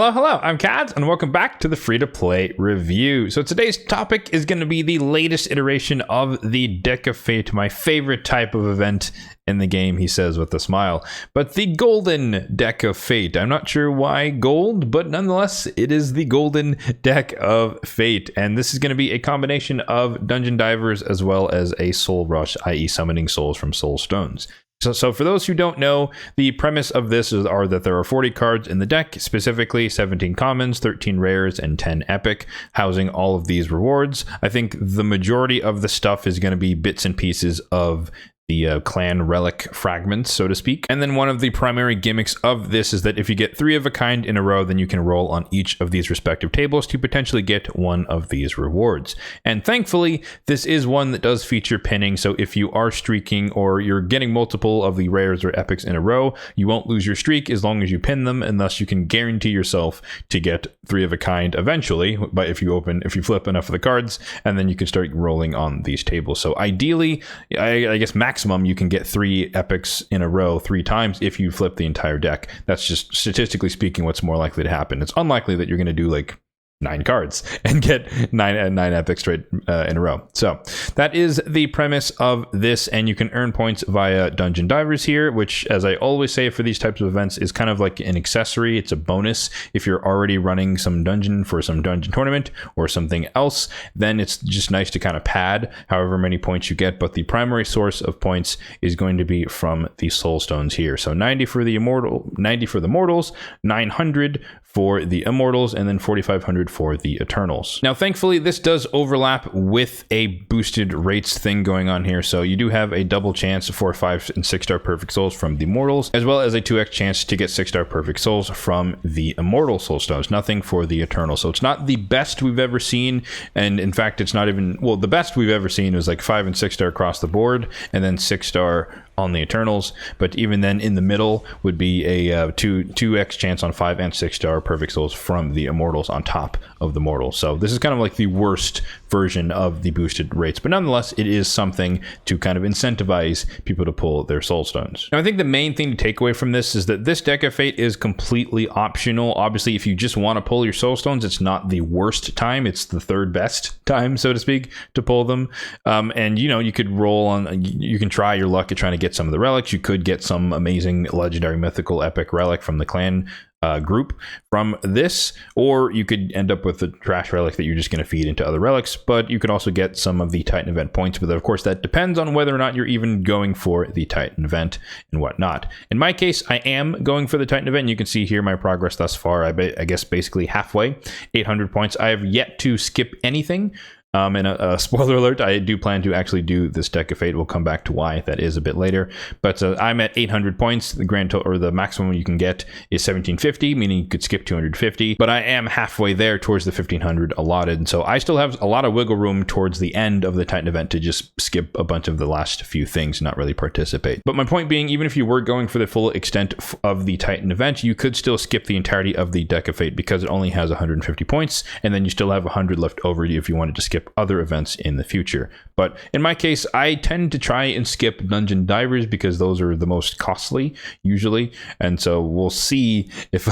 Hello, I'm Kads, and welcome back to the free-to-play review. So today's topic is going to be the latest iteration of the Deck of Fate, my favorite type of event in the game, he says with a smile. But the Golden Deck of Fate. I'm not sure why gold, but nonetheless, it is the Golden Deck of Fate. And this is going to be a combination of Dungeon Divers as well as a Soul Rush, i.e. summoning souls from Soulstones. So for those who don't know, the premise of this are that there are 40 cards in the deck, specifically 17 commons, 13 rares, and 10 epic, housing all of these rewards. I think the majority of the stuff is going to be bits and pieces of the clan relic fragments, so to speak. And then one of the primary gimmicks of this is that if you get 3 of a kind in a row, then you can roll on each of these respective tables to potentially get one of these rewards. And thankfully, this is one that does feature pinning, so if you are streaking or you're getting multiple of the rares or epics in a row, you won't lose your streak as long as you pin them, and thus you can guarantee yourself to get 3 of a kind eventually, but if you flip enough of the cards, and then you can start rolling on these tables. So ideally, I guess maximum you can get 3 epics in a row 3 times if you flip the entire deck. That's just statistically speaking what's more likely to happen. It's unlikely that you're going to do like 9 cards and get 9 epics straight in a row. So that is the premise of this, and you can earn points via Dungeon Divers here, which, as I always say for these types of events, is kind of like an accessory. It's a bonus. If you're already running some dungeon for some dungeon tournament or something else, then it's just nice to kind of pad however many points you get, but the primary source of points is going to be from the Soulstones here. So 90 for the mortals, 900 for the immortals, and then 4,500 for the Eternals. Now, thankfully, this does overlap with a boosted rates thing going on here. So you do have a double chance for 5 and 6-star perfect souls from the mortals, as well as a 2x chance to get 6-star perfect souls from the immortal Soulstones. Nothing for the Eternal. So it's not the best we've ever seen. And in fact, it's not even, well, the best we've ever seen was like 5 and 6-star across the board, and then 6-star on the Eternals. But even then, in the middle would be a 2x chance on 5 and 6-star perfect souls from the immortals on top of the mortals. So this is kind of like the worst version of the boosted rates, but nonetheless, it is something to kind of incentivize people to pull their Soulstones. Now, I think the main thing to take away from this is that this Deck of Fate is completely optional. Obviously, if you just want to pull your Soulstones, it's not the worst time. It's the 3rd best time, so to speak, to pull them. And you know, you could roll on, you can try your luck at trying to get some of the relics. You could get some amazing legendary mythical epic relic from the clan group from this, or you could end up with a trash relic that you're just going to feed into other relics. But you could also get some of the Titan event points, but of course that depends on whether or not you're even going for the Titan event and whatnot. In my case, I am going for the Titan event. You can see here my progress thus far. I guess basically halfway, 800 points. I have yet to skip anything. And a spoiler alert, I do plan to actually do this Deck of Fate. We'll come back to why that is a bit later. But I'm at 800 points. The grand total, or the maximum you can get, is 1750, meaning you could skip 250. But I am halfway there towards the 1500 allotted. So I still have a lot of wiggle room towards the end of the Titan event to just skip a bunch of the last few things, not really participate. But my point being, even if you were going for the full extent of the Titan event, you could still skip the entirety of the Deck of Fate because it only has 150 points, and then you still have 100 left over if you wanted to skip other events in the future. But in my case, I tend to try and skip Dungeon Divers because those are the most costly usually, and so we'll see if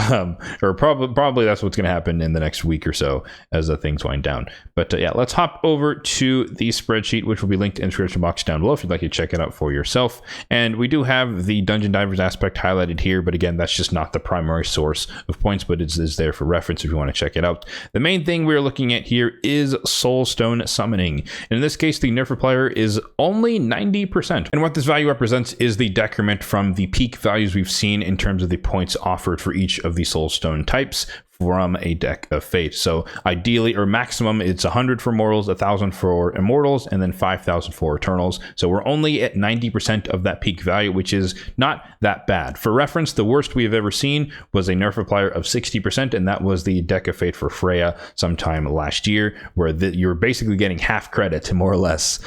or probably that's what's going to happen in the next week or so as things wind down. But yeah, let's hop over to the spreadsheet, which will be linked in the description box down below if you'd like to check it out for yourself. And we do have the Dungeon Divers aspect highlighted here, but again, that's just not the primary source of points, but it is there for reference if you want to check it out. The main thing we're looking at here is Soulstone summoning. And in this case, the nerf player is only 90%. And what this value represents is the decrement from the peak values we've seen in terms of the points offered for each of the Soulstone types from a Deck of Fate. So ideally, or maximum, it's 100 for mortals, 1,000 for immortals, and then 5,000 for eternals. So we're only at 90% of that peak value, which is not that bad. For reference, the worst we have ever seen was a nerf applier of 60%, and that was the Deck of Fate for Freya sometime last year, where you're basically getting half credit, more or less,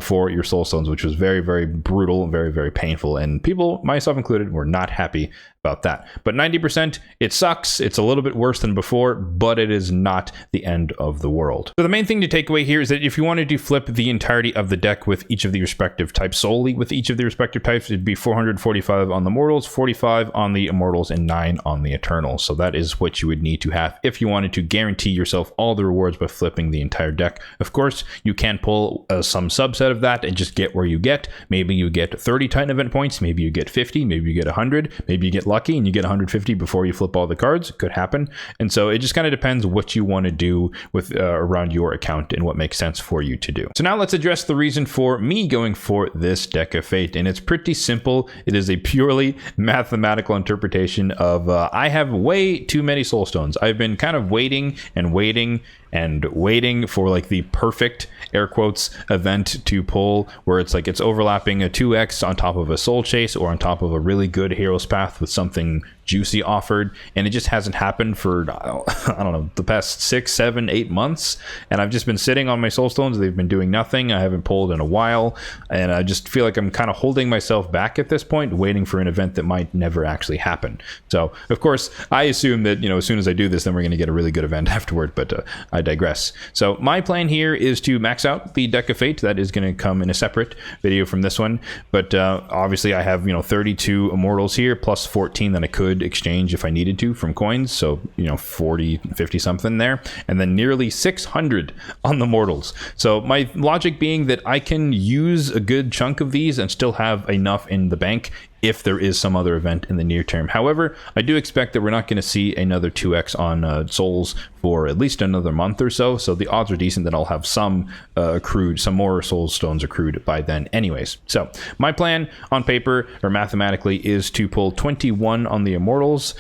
for your Soulstones, which was very, very brutal and very, very painful. And people, myself included, were not happy about that. But 90%, it sucks. It's a little bit worse than before, but it is not the end of the world. So the main thing to take away here is that if you wanted to flip the entirety of the deck with each of the respective types, solely with each of the respective types, it'd be 445 on the mortals, 45 on the immortals, and 9 on the eternals. So that is what you would need to have if you wanted to guarantee yourself all the rewards by flipping the entire deck. Of course, you can pull some subset of that and just get where you get. Maybe you get 30 Titan event points, maybe you get 50, maybe you get 100, maybe you get lucky and you get 150 before you flip all the cards. It could happen. And so it just kind of depends what you want to do with around your account and what makes sense for you to do. So now let's address the reason for me going for this deck of fate, and it's pretty simple. It is a purely mathematical interpretation of I have way too many Soulstones. I've been kind of waiting and waiting and waiting for like the perfect air quotes event to pull, where it's like it's overlapping a 2x on top of a soul chase or on top of a really good hero's path with something juicy offered, and it just hasn't happened for I don't know, the past 6, 7, 8 months, and I've just been sitting on my Soulstones. They've been doing nothing. I haven't pulled in a while, and I just feel like I'm kind of holding myself back at this point, waiting for an event that might never actually happen. So of course I assume that, you know, as soon as I do this, then we're going to get a really good event afterward, but I digress. So my plan here is to max out the deck of fate. That is going to come in a separate video from this one, but obviously I have, you know, 32 immortals here plus 14 that I could exchange if I needed to from coins, so, you know, 40, 50 something there, and then nearly 600 on the mortals. So my logic being that I can use a good chunk of these and still have enough in the bank if there is some other event in the near term. However, I do expect that we're not going to see another 2x on souls for at least another month or so, so the odds are decent that I'll have some accrued, some more soul stones accrued by then anyways. So my plan on paper or mathematically is to pull 21 on the immortals,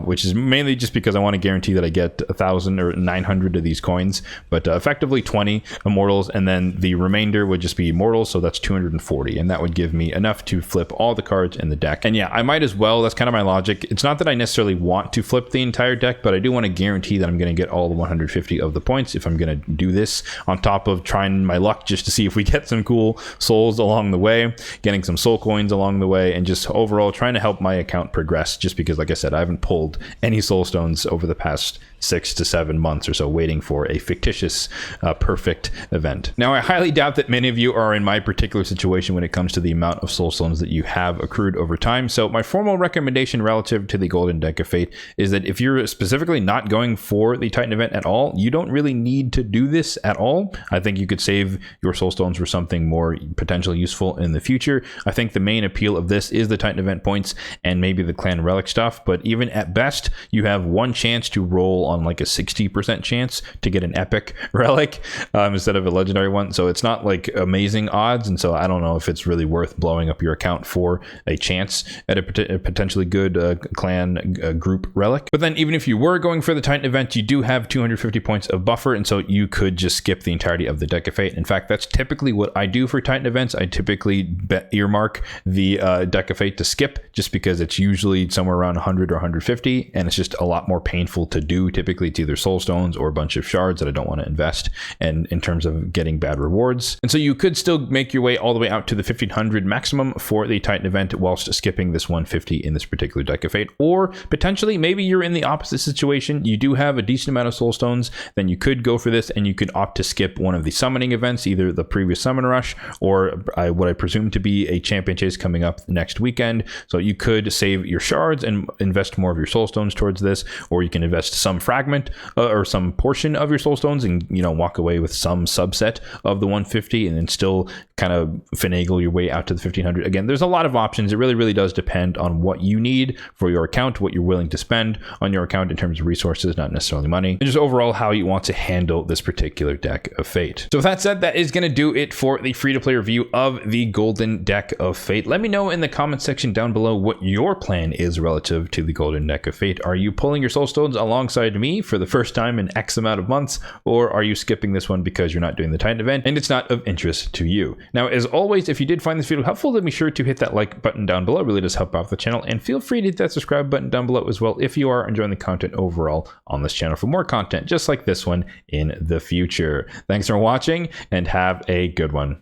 which is mainly just because I want to guarantee that I get 1,000 or 900 of these coins, but effectively 20 immortals, and then the remainder would just be immortals, so that's 240, and that would give me enough to flip all the cards in the deck. And yeah, I might as well. That's kind of my logic. It's not that I necessarily want to flip the entire deck, but I do want to guarantee that I'm going to get all the 150 of the points if I'm going to do this, on top of trying my luck just to see if we get some cool souls along the way, getting some soul coins along the way, and just overall trying to help my account progress, just because, like I said, I haven't pulled any soul stones over the past 6 to 7 months or so, waiting for a fictitious perfect event. Now, I highly doubt that many of you are in my particular situation when it comes to the amount of soul stones that you have accrued over time. So my formal recommendation relative to the golden deck of fate is that if you're specifically not going for the Titan event at all, you don't really need to do this at all. I think you could save your soul stones for something more potentially useful in the future. I think the main appeal of this is the Titan event points and maybe the clan relic stuff, but even at best, you have one chance to roll on like a 60% chance to get an epic relic instead of a legendary one. So it's not like amazing odds, and so I don't know if it's really worth blowing up your account for a chance at a potentially good clan group relic. But then even if you were going for the Titan event, you do have 250 points of buffer, and so you could just skip the entirety of the deck of fate. In fact, that's typically what I do for Titan events. I typically earmark the deck of fate to skip, just because it's usually somewhere around 100 or 150, and it's just a lot more painful to do. Typically it's either soul stones or a bunch of shards that I don't want to invest in terms of getting bad rewards. And so you could still make your way all the way out to the 1500 maximum for the Titan event whilst skipping this 150 in this particular deck of fate. Or potentially maybe you're in the opposite situation, you do have a decent amount of soul stones, then you could go for this and you could opt to skip one of the summoning events, either the previous summon rush or what I presume to be a champion chase coming up next weekend. So you could save your shards and invest more of your soul stones towards this, or you can invest some fragment or some portion of your soul stones and, you know, walk away with some subset of the 150 and then still kind of finagle your way out to the 1500. Again, there's a lot of options. It really does depend on what you need for your account, what you're willing to spend on your account in terms of resources, not necessarily money, and just overall how you want to handle this particular deck of fate. So with that said, that is going to do it for the free-to-play review of the golden deck of fate. Let me know in the comment section down below what your plan is relative to the golden deck of fate. Are you pulling your soul stones alongside me for the first time in X amount of months, or are you skipping this one because you're not doing the Titan event and it's not of interest to you? Now, as always, if you did find this video helpful, then be sure to hit that like button down below. It really does help out the channel, and feel free to hit that subscribe button down below as well if you are enjoying the content overall on this channel for more content just like this one in the future. Thanks for watching and have a good one.